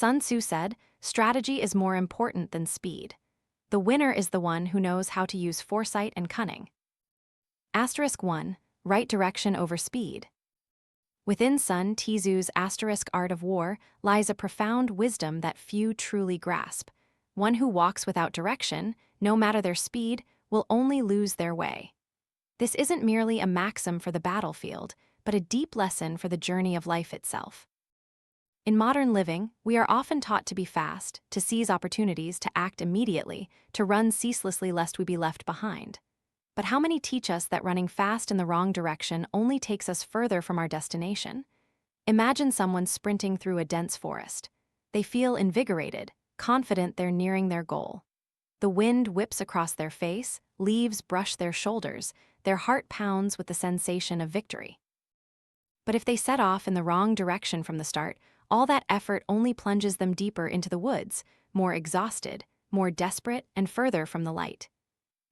Sun Tzu said, strategy is more important than speed. The winner is the one who knows how to use foresight and cunning. Asterisk 1. Right direction over speed. Within Sun Tzu's art of war lies a profound wisdom that few truly grasp. One who walks without direction, no matter their speed, will only lose their way. This isn't merely a maxim for the battlefield, but a deep lesson for the journey of life itself. In modern living, we are often taught to be fast, to seize opportunities, to act immediately, to run ceaselessly lest we be left behind. But how many teach us that running fast in the wrong direction only takes us further from our destination? Imagine someone sprinting through a dense forest. They feel invigorated, confident they're nearing their goal. The wind whips across their face, leaves brush their shoulders, their heart pounds with the sensation of victory. But if they set off in the wrong direction from the start, all that effort only plunges them deeper into the woods, more exhausted, more desperate, and further from the light.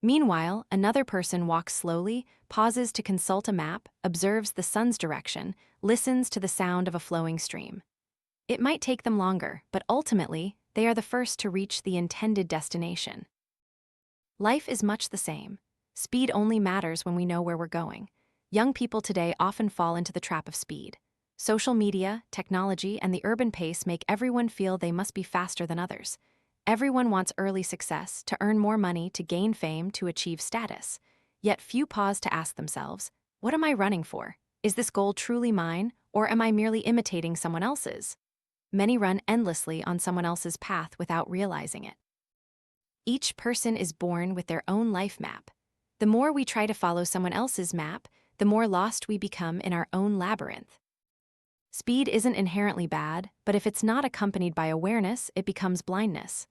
Meanwhile, another person walks slowly, pauses to consult a map, observes the sun's direction, listens to the sound of a flowing stream. It might take them longer, but ultimately, they are the first to reach the intended destination. Life is much the same. Speed only matters when we know where we're going. Young people today often fall into the trap of speed. Social media, technology, and the urban pace make everyone feel they must be faster than others. Everyone wants early success, to earn more money, to gain fame, to achieve status. Yet few pause to ask themselves, what am I running for? Is this goal truly mine, or am I merely imitating someone else's? Many run endlessly on someone else's path without realizing it. Each person is born with their own life map. The more we try to follow someone else's map, the more lost we become in our own labyrinth. Speed isn't inherently bad, but if it's not accompanied by awareness, it becomes blindness.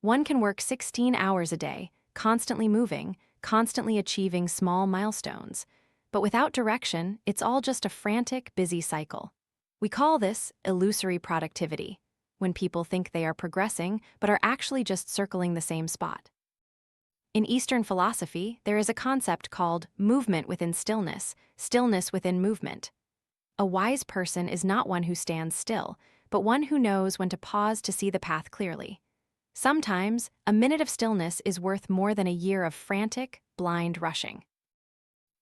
One can work 16 hours a day, constantly moving, constantly achieving small milestones. But without direction, it's all just a frantic, busy cycle. We call this illusory productivity, when people think they are progressing but are actually just circling the same spot. In Eastern philosophy, there is a concept called movement within stillness, stillness within movement. A wise person is not one who stands still, but one who knows when to pause to see the path clearly. Sometimes, a minute of stillness is worth more than a year of frantic, blind rushing.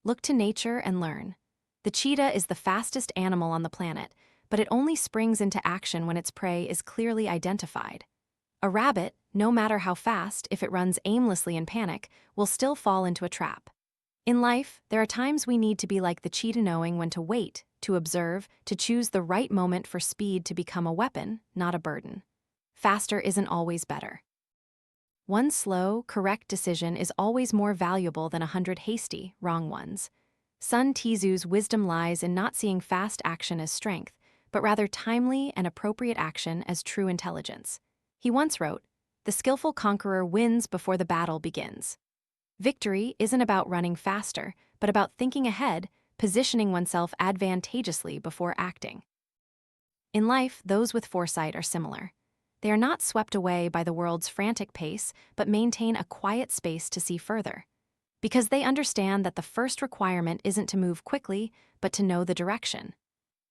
Look to nature and learn. The cheetah is the fastest animal on the planet, but it only springs into action when its prey is clearly identified. A rabbit, no matter how fast, if it runs aimlessly in panic, will still fall into a trap. In life, there are times we need to be like the cheetah, knowing when to wait, to observe, to choose the right moment for speed to become a weapon, not a burden. Faster isn't always better. One slow, correct decision is always more valuable than 100 hasty, wrong ones. Sun Tzu's wisdom lies in not seeing fast action as strength, but rather timely and appropriate action as true intelligence. He once wrote, "The skillful conqueror wins before the battle begins." Victory isn't about running faster, but about thinking ahead, positioning oneself advantageously before acting. In life, those with foresight are similar. They are not swept away by the world's frantic pace, but maintain a quiet space to see further. Because they understand that the first requirement isn't to move quickly, but to know the direction.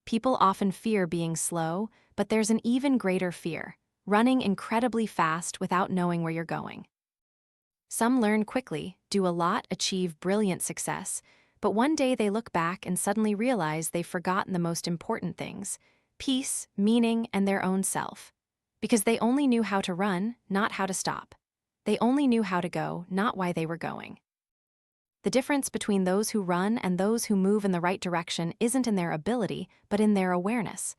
People often fear being slow, but there's an even greater fear: running incredibly fast without knowing where you're going. Some learn quickly, do a lot, achieve brilliant success, but one day they look back and suddenly realize they've forgotten the most important things: peace, meaning, and their own self. Because they only knew how to run, not how to stop. They only knew how to go, not why they were going. The difference between those who run and those who move in the right direction isn't in their ability, but in their awareness.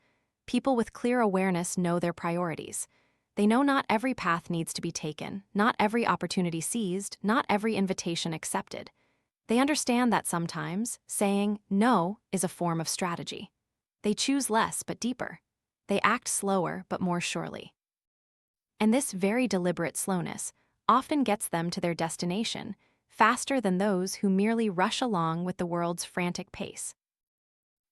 People with clear awareness know their priorities. They know not every path needs to be taken, not every opportunity seized, not every invitation accepted. They understand that sometimes saying no is a form of strategy. They choose less but deeper. They act slower but more surely. And this very deliberate slowness often gets them to their destination faster than those who merely rush along with the world's frantic pace.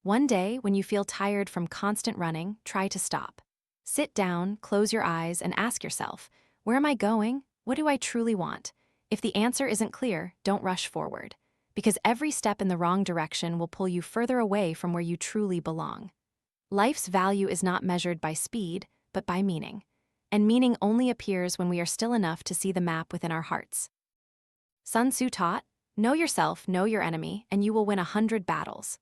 One day, when you feel tired from constant running, try to stop. Sit down, close your eyes, and ask yourself, where am I going? What do I truly want? If the answer isn't clear, don't rush forward, because every step in the wrong direction will pull you further away from where you truly belong. Life's value is not measured by speed, but by meaning. And meaning only appears when we are still enough to see the map within our hearts. Sun Tzu taught, "Know yourself, know your enemy, and you will win 100 battles."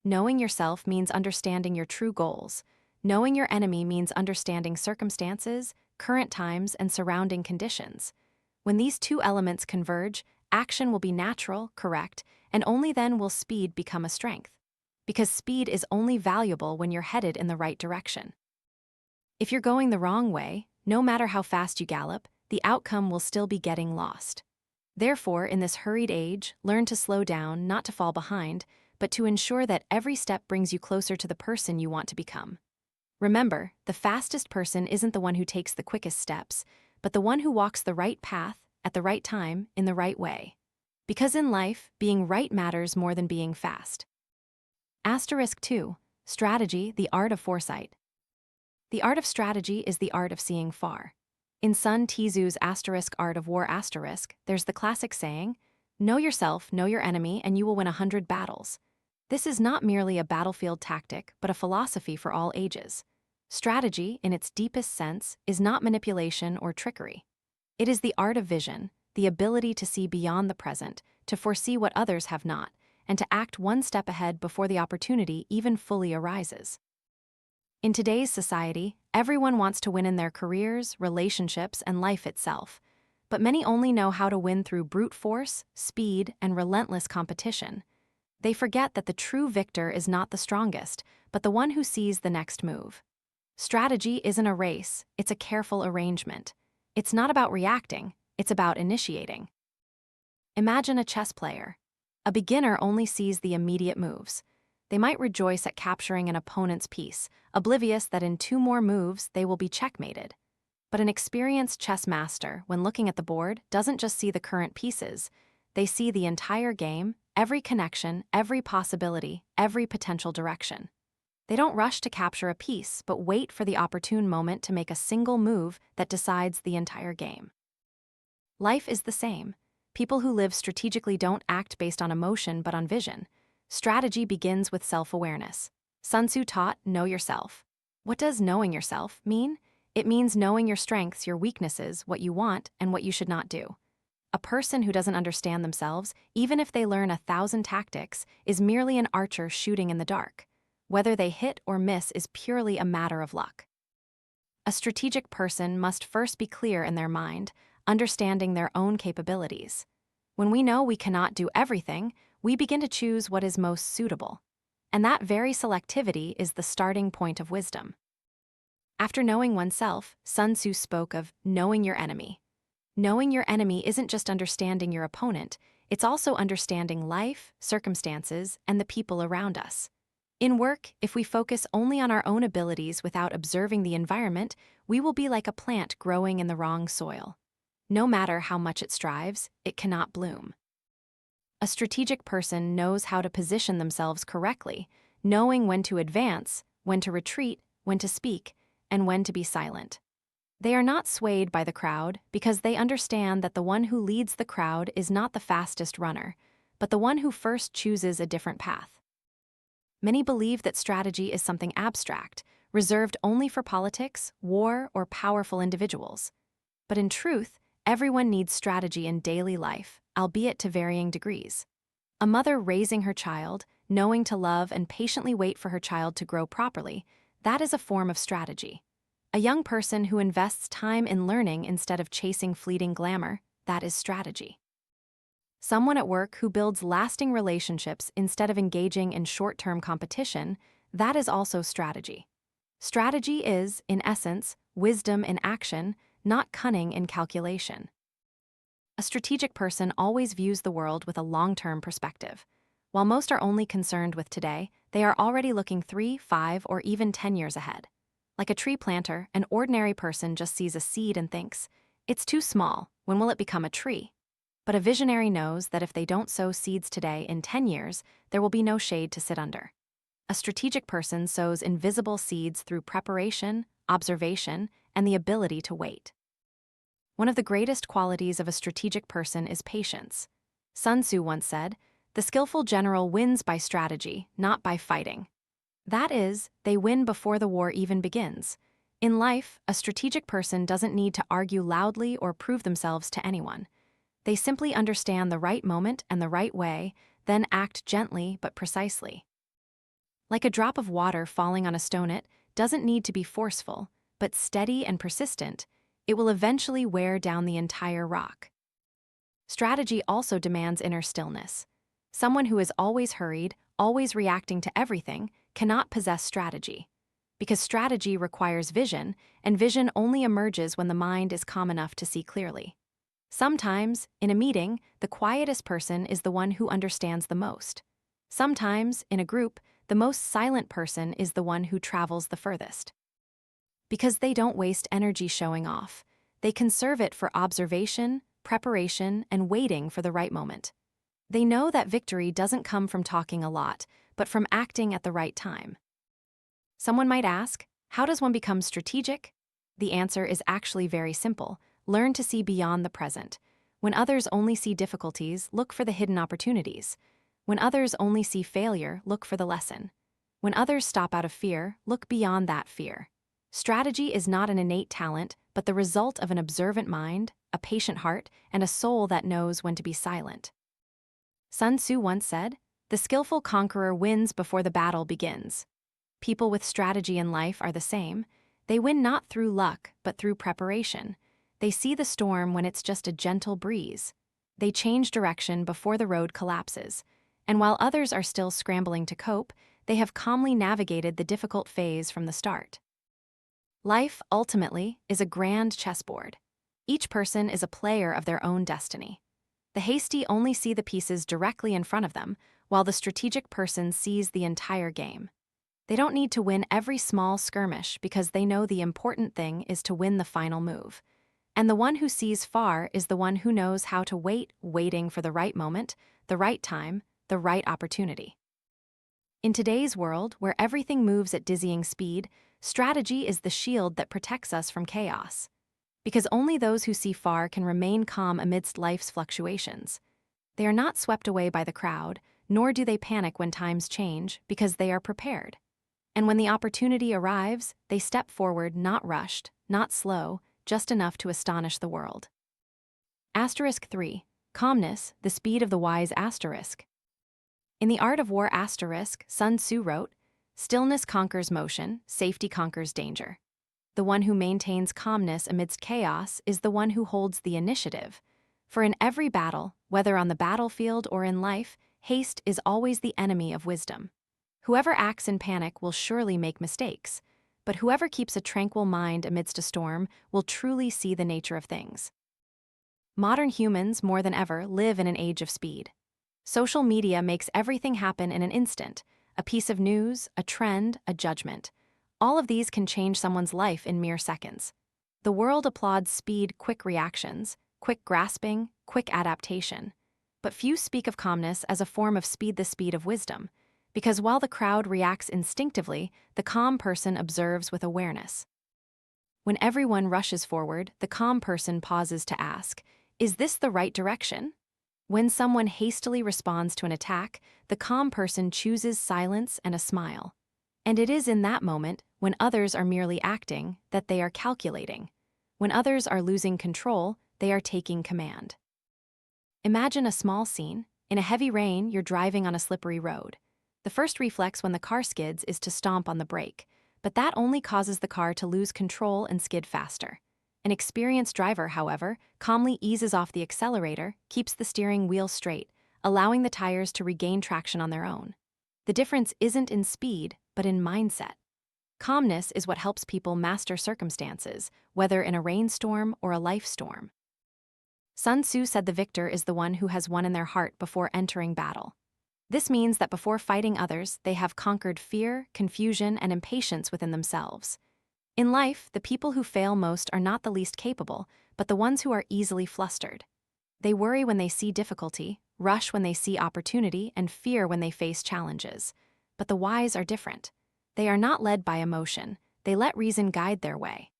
Knowing yourself means understanding your true goals. Knowing your enemy means understanding circumstances, current times, and surrounding conditions. When these two elements converge, action will be natural, correct, and only then will speed become a strength. Because speed is only valuable when you're headed in the right direction. If you're going the wrong way, no matter how fast you gallop, the outcome will still be getting lost. Therefore, in this hurried age, learn to slow down, not to fall behind, but to ensure that every step brings you closer to the person you want to become. Remember, the fastest person isn't the one who takes the quickest steps, but the one who walks the right path, at the right time, in the right way. Because in life, being right matters more than being fast. Asterisk 2. Strategy, the art of foresight. The art of strategy is the art of seeing far. In Sun Tzu's *Artofwar*, there's the classic saying, "Know yourself, know your enemy, and you will win 100 battles." This is not merely a battlefield tactic, but a philosophy for all ages. Strategy, in its deepest sense, is not manipulation or trickery. It is the art of vision, the ability to see beyond the present, to foresee what others have not, and to act one step ahead before the opportunity even fully arises. In today's society, everyone wants to win in their careers, relationships, and life itself. But many only know how to win through brute force, speed, and relentless competition. They forget that the true victor is not the strongest, but the one who sees the next move. Strategy isn't a race, it's a careful arrangement. It's not about reacting, it's about initiating. Imagine a chess player. A beginner only sees the immediate moves. They might rejoice at capturing an opponent's piece, oblivious that in 2 more moves they will be checkmated. But an experienced chess master, when looking at the board, doesn't just see the current pieces. They see the entire game, every connection, every possibility, every potential direction. They don't rush to capture a piece, but wait for the opportune moment to make a single move that decides the entire game. Life is the same. People who live strategically don't act based on emotion but on vision. Strategy begins with self-awareness. Sun Tzu taught, "Know yourself." What does knowing yourself mean? It means knowing your strengths, your weaknesses, what you want, and what you should not do. A person who doesn't understand themselves, even if they learn 1,000 tactics, is merely an archer shooting in the dark. Whether they hit or miss is purely a matter of luck. A strategic person must first be clear in their mind, understanding their own capabilities. When we know we cannot do everything, we begin to choose what is most suitable. And that very selectivity is the starting point of wisdom. After knowing oneself, Sun Tzu spoke of knowing your enemy. Knowing your enemy isn't just understanding your opponent, it's also understanding life, circumstances, and the people around us. In work, if we focus only on our own abilities without observing the environment, we will be like a plant growing in the wrong soil. No matter how much it strives, it cannot bloom. A strategic person knows how to position themselves correctly, knowing when to advance, when to retreat, when to speak, and when to be silent. They are not swayed by the crowd because they understand that the one who leads the crowd is not the fastest runner, but the one who first chooses a different path. Many believe that strategy is something abstract, reserved only for politics, war, or powerful individuals. But in truth, everyone needs strategy in daily life, albeit to varying degrees. A mother raising her child, knowing to love and patiently wait for her child to grow properly, that is a form of strategy. A young person who invests time in learning instead of chasing fleeting glamour, that is strategy. Someone at work who builds lasting relationships instead of engaging in short-term competition, that is also strategy. Strategy is, in essence, wisdom in action, not cunning in calculation. A strategic person always views the world with a long-term perspective. While most are only concerned with today, they are already looking 3, 5, or even 10 years ahead. Like a tree planter, an ordinary person just sees a seed and thinks, "It's too small, when will it become a tree?" But a visionary knows that if they don't sow seeds today, in 10 years, there will be no shade to sit under. A strategic person sows invisible seeds through preparation, observation, and the ability to wait. One of the greatest qualities of a strategic person is patience. Sun Tzu once said, "The skillful general wins by strategy, not by fighting." That is, they win before the war even begins. In life, a strategic person doesn't need to argue loudly or prove themselves to anyone. They simply understand the right moment and the right way, then act gently but precisely. Like a drop of water falling on a stone, it doesn't need to be forceful, but steady and persistent. It will eventually wear down the entire rock. Strategy also demands inner stillness. Someone who is always hurried, always reacting to everything, cannot possess strategy. Because strategy requires vision, and vision only emerges when the mind is calm enough to see clearly. Sometimes, in a meeting, the quietest person is the one who understands the most. Sometimes, in a group, the most silent person is the one who travels the furthest. Because they don't waste energy showing off, they conserve it for observation, preparation, and waiting for the right moment. They know that victory doesn't come from talking a lot, but from acting at the right time. Someone might ask, how does one become strategic? The answer is actually very simple. Learn to see beyond the present. When others only see difficulties, look for the hidden opportunities. When others only see failure, look for the lesson. When others stop out of fear, look beyond that fear. Strategy is not an innate talent, but the result of an observant mind, a patient heart, and a soul that knows when to be silent. Sun Tzu once said, "The skillful conqueror wins before the battle begins." People with strategy in life are the same. They win not through luck, but through preparation. They see the storm when it's just a gentle breeze. They change direction before the road collapses. And while others are still scrambling to cope, they have calmly navigated the difficult phase from the start. Life, ultimately, is a grand chessboard. Each person is a player of their own destiny. The hasty only see the pieces directly in front of them, while the strategic person sees the entire game. They don't need to win every small skirmish because they know the important thing is to win the final move. And the one who sees far is the one who knows how to wait, waiting for the right moment, the right time, the right opportunity. In today's world, where everything moves at dizzying speed, strategy is the shield that protects us from chaos. Because only those who see far can remain calm amidst life's fluctuations. They are not swept away by the crowd, nor do they panic when times change, because they are prepared. And when the opportunity arrives, they step forward, not rushed, not slow, just enough to astonish the world. Asterisk 3. Calmness, the speed of the wise asterisk. In The Art of War asterisk, Sun Tzu wrote, "Stillness conquers motion, safety conquers danger." The one who maintains calmness amidst chaos is the one who holds the initiative. For in every battle, whether on the battlefield or in life, haste is always the enemy of wisdom. Whoever acts in panic will surely make mistakes, but whoever keeps a tranquil mind amidst a storm will truly see the nature of things. Modern humans, more than ever, live in an age of speed. Social media makes everything happen in an instant, a piece of news, a trend, a judgment. All of these can change someone's life in mere seconds. The world applauds speed, quick reactions, quick grasping, quick adaptation. But few speak of calmness as a form of speed, the speed of wisdom. Because while the crowd reacts instinctively, the calm person observes with awareness. When everyone rushes forward, the calm person pauses to ask, "Is this the right direction?" When someone hastily responds to an attack, the calm person chooses silence and a smile. And it is in that moment, when others are merely acting, that they are calculating. When others are losing control, they are taking command. Imagine a small scene. In a heavy rain, you're driving on a slippery road. The first reflex when the car skids is to stomp on the brake, but that only causes the car to lose control and skid faster. An experienced driver, however, calmly eases off the accelerator, keeps the steering wheel straight, allowing the tires to regain traction on their own. The difference isn't in speed, but in mindset. Calmness is what helps people master circumstances, whether in a rainstorm or a life storm. Sun Tzu said the victor is the one who has won in their heart before entering battle. This means that before fighting others, they have conquered fear, confusion, and impatience within themselves. In life, the people who fail most are not the least capable, but the ones who are easily flustered. They worry when they see difficulty, rush when they see opportunity, and fear when they face challenges. But the wise are different. They are not led by emotion. They let reason guide their way.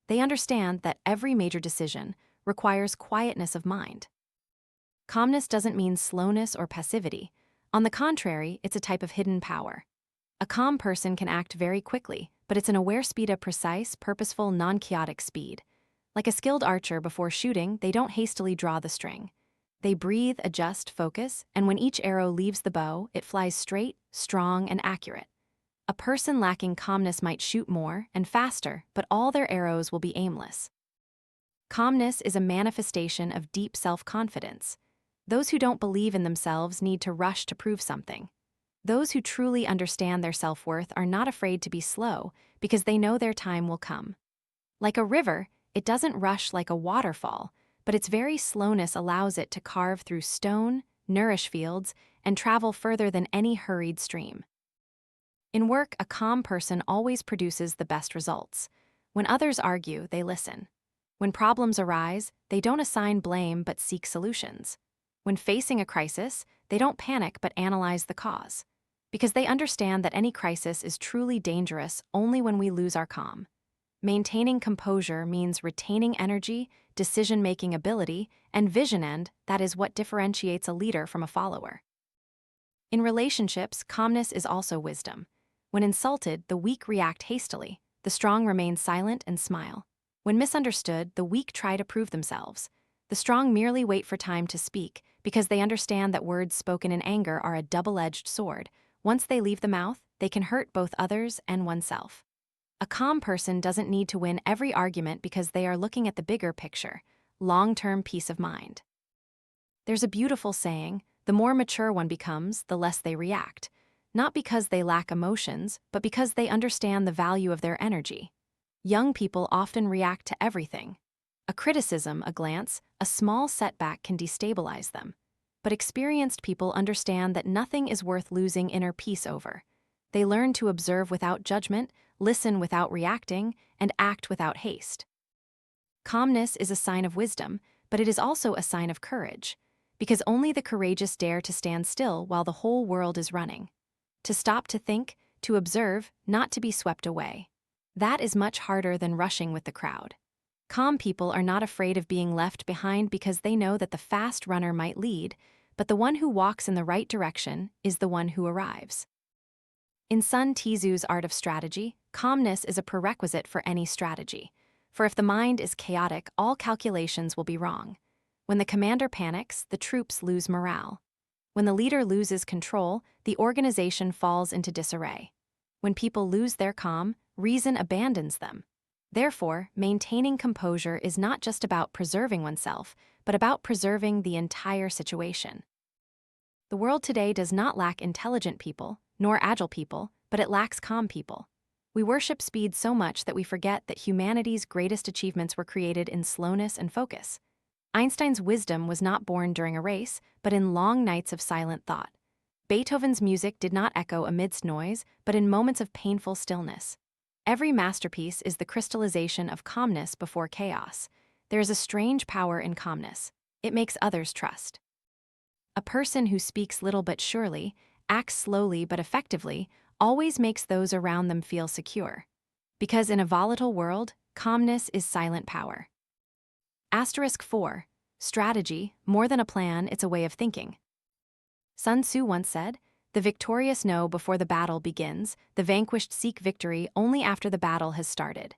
They understand that every major decision requires quietness of mind. Calmness doesn't mean slowness or passivity. On the contrary, it's a type of hidden power. A calm person can act very quickly, but it's an aware speed, a precise, purposeful, non-chaotic speed. Like a skilled archer before shooting, they don't hastily draw the string. They breathe, adjust, focus, and when each arrow leaves the bow, it flies straight, strong, and accurate. A person lacking calmness might shoot more and faster, but all their arrows will be aimless. Calmness is a manifestation of deep self-confidence. Those who don't believe in themselves need to rush to prove something. Those who truly understand their self-worth are not afraid to be slow because they know their time will come. Like a river, it doesn't rush like a waterfall, but its very slowness allows it to carve through stone, nourish fields, and travel further than any hurried stream. In work, a calm person always produces the best results. When others argue, they listen. When problems arise, they don't assign blame but seek solutions. When facing a crisis, they don't panic but analyze the cause. Because they understand that any crisis is truly dangerous only when we lose our calm. Maintaining composure means retaining energy, decision-making ability, and vision, and that is what differentiates a leader from a follower. In relationships, calmness is also wisdom. When insulted, the weak react hastily. The strong remain silent and smile. When misunderstood, the weak try to prove themselves. The strong merely wait for time to speak because they understand that words spoken in anger are a double-edged sword. Once they leave the mouth, they can hurt both others and oneself. A calm person doesn't need to win every argument because they are looking at the bigger picture, long-term peace of mind. There's a beautiful saying, the more mature one becomes, the less they react. Not because they lack emotions, but because they understand the value of their energy. Young people often react to everything. A criticism, a glance, a small setback can destabilize them. But experienced people understand that nothing is worth losing inner peace over. They learn to observe without judgment, listen without reacting, and act without haste. Calmness is a sign of wisdom, but it is also a sign of courage, because only the courageous dare to stand still while the whole world is running. To stop to think, to observe, not to be swept away. That is much harder than rushing with the crowd. Calm people are not afraid of being left behind because they know that the fast runner might lead, but the one who walks in the right direction is the one who arrives. In Sun Tzu's Art of Strategy, calmness is a prerequisite for any strategy. For if the mind is chaotic, all calculations will be wrong. When the commander panics, the troops lose morale. When the leader loses control, the organization falls into disarray. When people lose their calm, reason abandons them. Therefore, maintaining composure is not just about preserving oneself, but about preserving the entire situation. The world today does not lack intelligent people, nor agile people, but it lacks calm people. We worship speed so much that we forget that humanity's greatest achievements were created in slowness and focus. Einstein's wisdom was not born during a race, but in long nights of silent thought. Beethoven's music did not echo amidst noise, but in moments of painful stillness. Every masterpiece is the crystallization of calmness before chaos. There is a strange power in calmness. It makes others trust. A person who speaks little but surely, acts slowly but effectively, always makes those around them feel secure. Because in a volatile world, calmness is silent power. *4. Strategy, more than a plan, it's a way of thinking. Sun Tzu once said, "The victorious know before the battle begins, the vanquished seek victory only after the battle has started."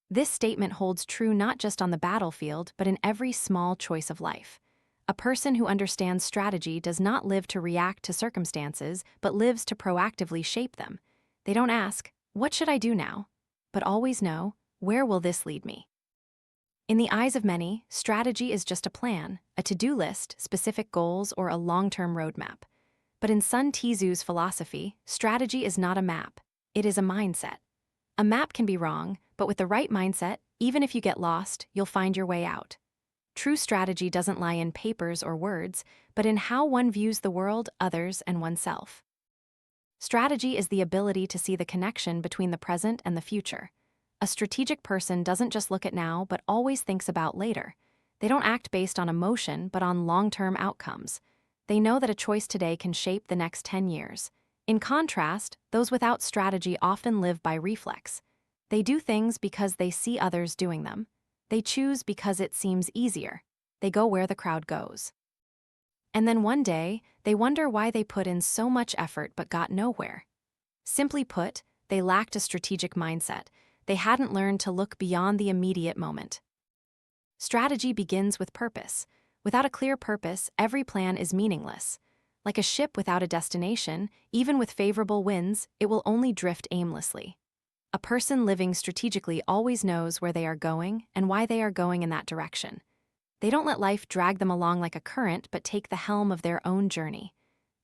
This statement holds true not just on the battlefield, but in every small choice of life. A person who understands strategy does not live to react to circumstances, but lives to proactively shape them. They don't ask, "What should I do now?" but always know, "Where will this lead me?" In the eyes of many, strategy is just a plan, a to-do list, specific goals, or a long-term roadmap. But in Sun Tzu's philosophy, strategy is not a map, it is a mindset. A map can be wrong, but with the right mindset, even if you get lost, you'll find your way out. True strategy doesn't lie in papers or words, but in how one views the world, others, and oneself. Strategy is the ability to see the connection between the present and the future. A strategic person doesn't just look at now, but always thinks about later. They don't act based on emotion, but on long-term outcomes. They know that a choice today can shape the next 10 years. In contrast, those without strategy often live by reflex. They do things because they see others doing them. They choose because it seems easier. They go where the crowd goes. And then one day, they wonder why they put in so much effort but got nowhere. Simply put, they lacked a strategic mindset. They hadn't learned to look beyond the immediate moment. Strategy begins with purpose. Without a clear purpose, every plan is meaningless. Like a ship without a destination, even with favorable winds, it will only drift aimlessly. A person living strategically always knows where they are going and why they are going in that direction. They don't let life drag them along like a current, but take the helm of their own journey.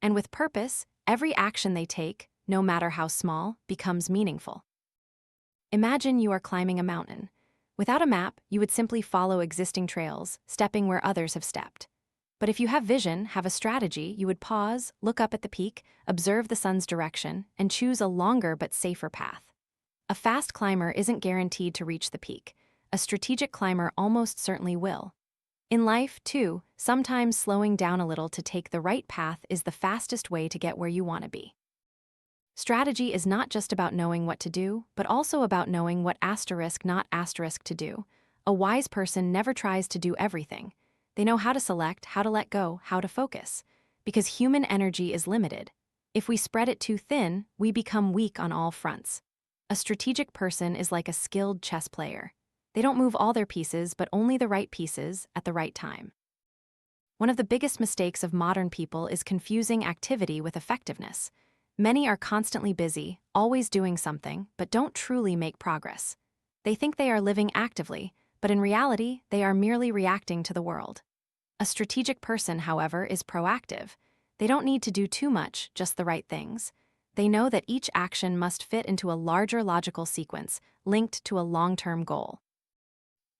And with purpose, every action they take, no matter how small, becomes meaningful. Imagine you are climbing a mountain. Without a map, you would simply follow existing trails, stepping where others have stepped. But if you have vision, have a strategy, you would pause, look up at the peak, observe the sun's direction, and choose a longer but safer path. A fast climber isn't guaranteed to reach the peak. A strategic climber almost certainly will. In life, too, sometimes slowing down a little to take the right path is the fastest way to get where you want to be. Strategy is not just about knowing what to do, but also about knowing what not to do. A wise person never tries to do everything. They know how to select, how to let go, how to focus. Because human energy is limited. If we spread it too thin, we become weak on all fronts. A strategic person is like a skilled chess player. They don't move all their pieces, but only the right pieces at the right time. One of the biggest mistakes of modern people is confusing activity with effectiveness. Many are constantly busy, always doing something, but don't truly make progress. They think they are living actively, but in reality, they are merely reacting to the world. A strategic person, however, is proactive. They don't need to do too much, just the right things. They know that each action must fit into a larger logical sequence, linked to a long-term goal.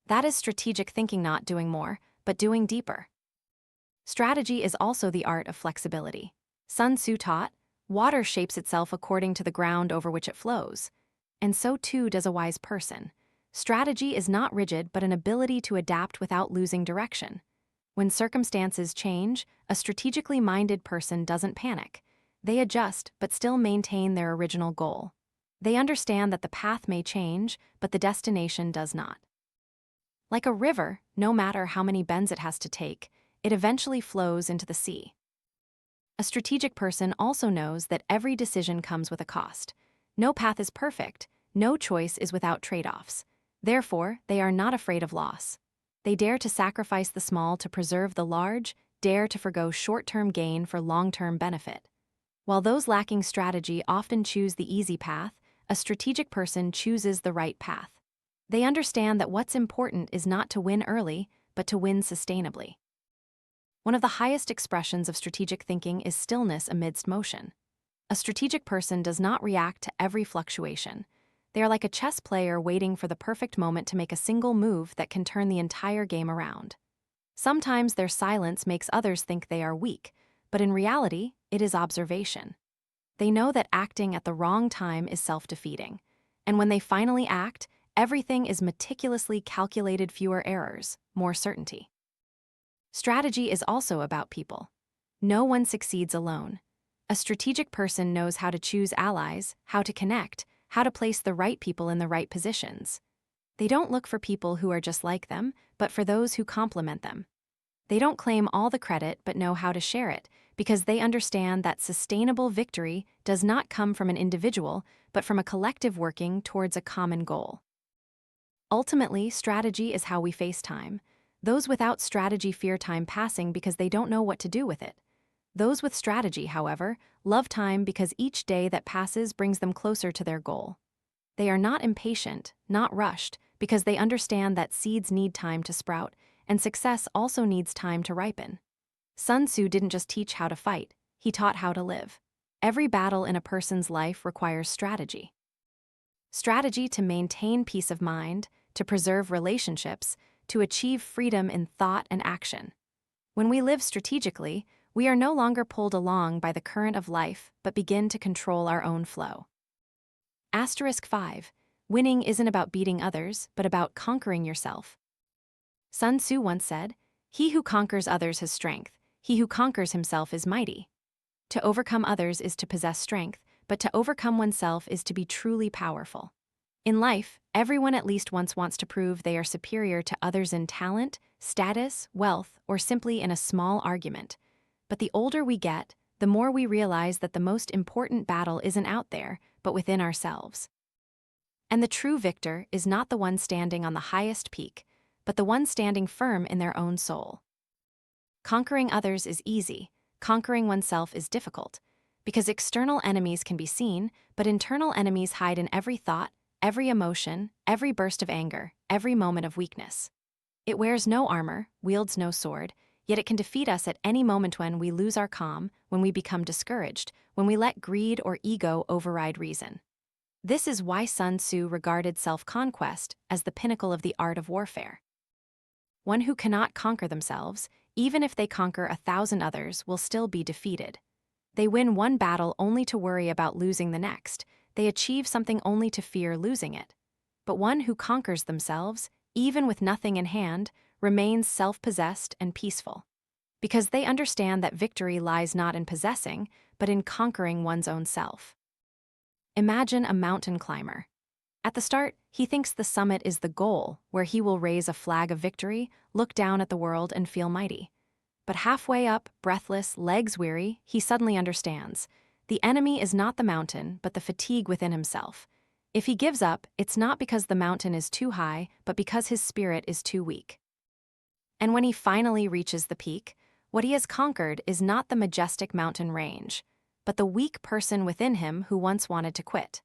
That is strategic thinking, not doing more, but doing deeper. Strategy is also the art of flexibility. Sun Tzu taught, "Water shapes itself according to the ground over which it flows." And so too does a wise person. Strategy is not rigid, but an ability to adapt without losing direction. When circumstances change, a strategically minded person doesn't panic. They adjust, but still maintain their original goal. They understand that the path may change, but the destination does not. Like a river, no matter how many bends it has to take, it eventually flows into the sea. A strategic person also knows that every decision comes with a cost. No path is perfect, no choice is without trade-offs. Therefore, they are not afraid of loss. They dare to sacrifice the small to preserve the large, dare to forgo short-term gain for long-term benefit. While those lacking strategy often choose the easy path, a strategic person chooses the right path. They understand that what's important is not to win early, but to win sustainably. One of the highest expressions of strategic thinking is stillness amidst motion. A strategic person does not react to every fluctuation. They are like a chess player waiting for the perfect moment to make a single move that can turn the entire game around. Sometimes their silence makes others think they are weak, but in reality, it is observation. They know that acting at the wrong time is self-defeating, and when they finally act, everything is meticulously calculated, fewer errors, more certainty. Strategy is also about people. No one succeeds alone. A strategic person knows how to choose allies, how to connect, how to place the right people in the right positions. They don't look for people who are just like them, but for those who complement them. They don't claim all the credit but know how to share it, because they understand that sustainable victory does not come from an individual, but from a collective working towards a common goal. Ultimately, strategy is how we face time. Those without strategy fear time passing because they don't know what to do with it. Those with strategy, however, love time because each day that passes brings them closer to their goal. They are not impatient, not rushed, because they understand that seeds need time to sprout, and success also needs time to ripen. Sun Tzu didn't just teach how to fight, he taught how to live. Every battle in a person's life requires strategy. Strategy to maintain peace of mind, to preserve relationships, to achieve freedom in thought and action. When we live strategically, we are no longer pulled along by the current of life, but begin to control our own flow. *5. Winning isn't about beating others, but about conquering yourself. Sun Tzu once said, "He who conquers others has strength. He who conquers himself is mighty." To overcome others is to possess strength, but to overcome oneself is to be truly powerful. In life, everyone at least once wants to prove they are superior to others in talent, status, wealth, or simply in a small argument. But the older we get, the more we realize that the most important battle isn't out there, but within ourselves. And the true victor is not the one standing on the highest peak, but the one standing firm in their own soul. Conquering others is easy, conquering oneself is difficult, because external enemies can be seen, but internal enemies hide in every thought, every emotion, every burst of anger, every moment of weakness. It wears no armor, wields no sword, yet it can defeat us at any moment when we lose our calm, when we become discouraged, when we let greed or ego override reason. This is why Sun Tzu regarded self-conquest as the pinnacle of the art of warfare. One who cannot conquer themselves, even if they conquer 1,000 others, will still be defeated. They win one battle only to worry about losing the next. They achieve something only to fear losing it. But one who conquers themselves, even with nothing in hand, remains self-possessed and peaceful. Because they understand that victory lies not in possessing, but in conquering one's own self. Imagine a mountain climber. At the start, he thinks the summit is the goal, where he will raise a flag of victory, look down at the world, and feel mighty. But halfway up, breathless, legs weary, he suddenly understands. The enemy is not the mountain, but the fatigue within himself. If he gives up, it's not because the mountain is too high, but because his spirit is too weak. And when he finally reaches the peak, what he has conquered is not the majestic mountain range, but the weak person within him who once wanted to quit.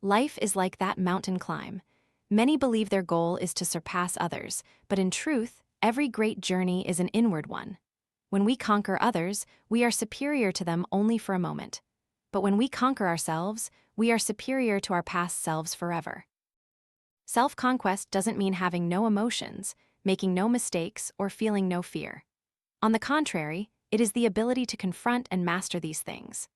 Life is like that mountain climb. Many believe their goal is to surpass others, but in truth, every great journey is an inward one. When we conquer others, we are superior to them only for a moment. But when we conquer ourselves, we are superior to our past selves forever. Self-conquest doesn't mean having no emotions, making no mistakes, or feeling no fear. On the contrary, it is the ability to confront and master these things.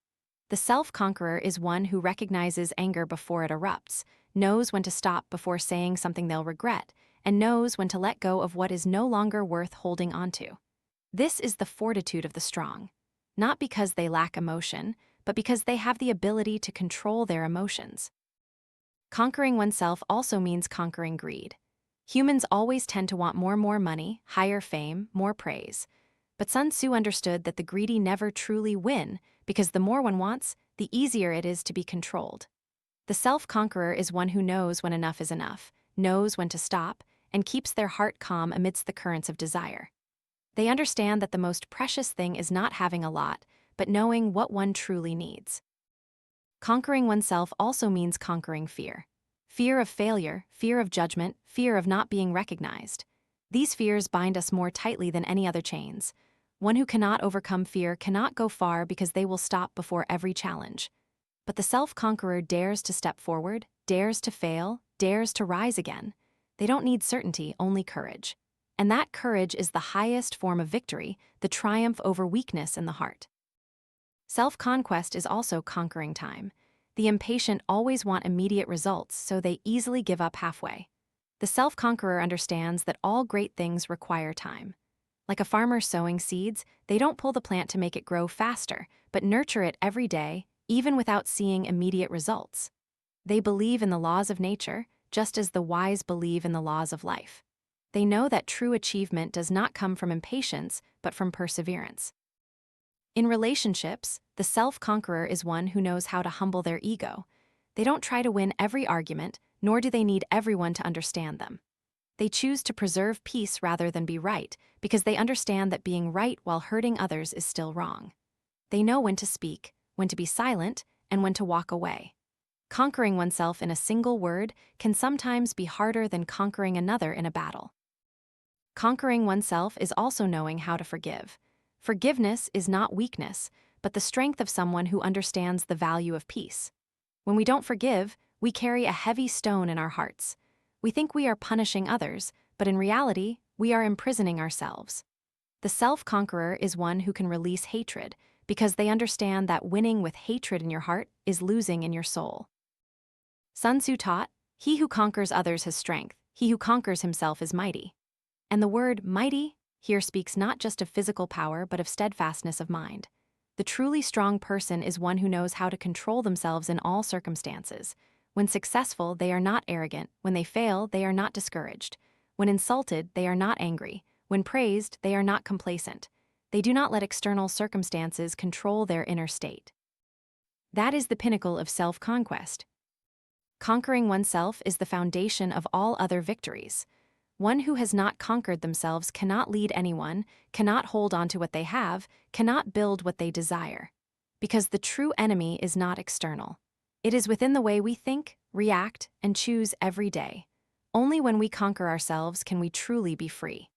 The self-conqueror is one who recognizes anger before it erupts, knows when to stop before saying something they'll regret, and knows when to let go of what is no longer worth holding onto. This is the fortitude of the strong, not because they lack emotion, but because they have the ability to control their emotions. Conquering oneself also means conquering greed. Humans always tend to want more money, higher fame, more praise. But Sun Tzu understood that the greedy never truly win, because the more one wants, the easier it is to be controlled. The self-conqueror is one who knows when enough is enough, knows when to stop, and keeps their heart calm amidst the currents of desire. They understand that the most precious thing is not having a lot, but knowing what one truly needs. Conquering oneself also means conquering fear. Fear of failure, fear of judgment, fear of not being recognized. These fears bind us more tightly than any other chains. One who cannot overcome fear cannot go far because they will stop before every challenge. But the self-conqueror dares to step forward, dares to fail, dares to rise again. They don't need certainty, only courage. And that courage is the highest form of victory, the triumph over weakness in the heart. Self-conquest is also conquering time. The impatient always want immediate results, so they easily give up halfway. The self-conqueror understands that all great things require time. Like a farmer sowing seeds, they don't pull the plant to make it grow faster, but nurture it every day, even without seeing immediate results. They believe in the laws of nature, just as the wise believe in the laws of life. They know that true achievement does not come from impatience, but from perseverance. In relationships, the self-conqueror is one who knows how to humble their ego. They don't try to win every argument, nor do they need everyone to understand them. They choose to preserve peace rather than be right, because they understand that being right while hurting others is still wrong. They know when to speak, when to be silent, and when to walk away. Conquering oneself in a single word can sometimes be harder than conquering another in a battle. Conquering oneself is also knowing how to forgive. Forgiveness is not weakness, but the strength of someone who understands the value of peace. When we don't forgive, we carry a heavy stone in our hearts. We think we are punishing others, but in reality, we are imprisoning ourselves. The self-conqueror is one who can release hatred, because they understand that winning with hatred in your heart is losing in your soul. Sun Tzu taught, "He who conquers others has strength, he who conquers himself is mighty." And the word mighty here speaks not just of physical power, but of steadfastness of mind. The truly strong person is one who knows how to control themselves in all circumstances. When successful, they are not arrogant. When they fail, they are not discouraged. When insulted, they are not angry. When praised, they are not complacent. They do not let external circumstances control their inner state. That is the pinnacle of self-conquest. Conquering oneself is the foundation of all other victories. One who has not conquered themselves cannot lead anyone, cannot hold on to what they have, cannot build what they desire. Because the true enemy is not external. It is within the way we think, react, and choose every day. Only when we conquer ourselves can we truly be free.